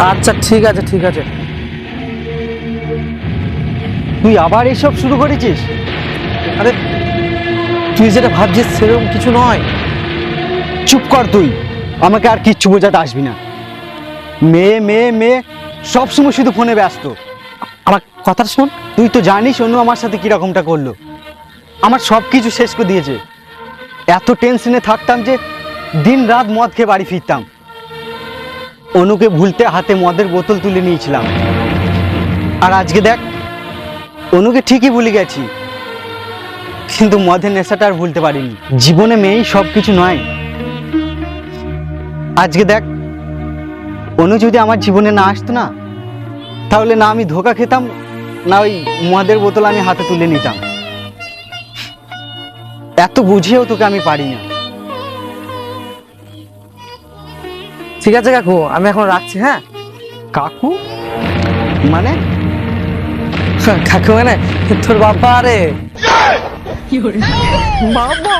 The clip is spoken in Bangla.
আচ্ছা ঠিক আছে ঠিক আছে। তুই আবার এসব শুরু করেছিস? আরে তুই যেটা ভাবছিস সেরকম কিছু নয়। চুপ কর তুই, আমাকে আর কিচ্ছু বোঝাতে আসবি না। মেয়ে মেয়ে মেয়ে সবসময় শুধু ফোনে ব্যস্ত। আমার কথা শোন। তুই তো জানিস অনু আমার সাথে কিরকমটা করলো, আমার সব কিছু শেষ করে দিয়েছে। এত টেনশনে থাকতাম যে দিন রাত মদ খেয়ে বাড়ি ফিরতাম। অনুকে ভুলতে হাতে মদের বোতল তুলে নিয়েছিলাম, আর আজকে দেখ অনুকে ঠিকই ভুলে গেছি, কিন্তু মদের নেশাটা আর ভুলতে পারিনি। জীবনে মেয়েই সব কিছু নয়। আজকে দেখ অনু যদি আমার জীবনে না আসতো না, তাহলে না আমি ধোঁকা খেতাম, না ওই মদের বোতল আমি হাতে তুলে নিতাম। এত বুঝিয়েও তোকে আমি পারি না। ঠিক আছে কাকু, আমি এখন রাখছি। হ্যাঁ কাকু মানে? কাকু মানে তোর বাবা। আরে বাবা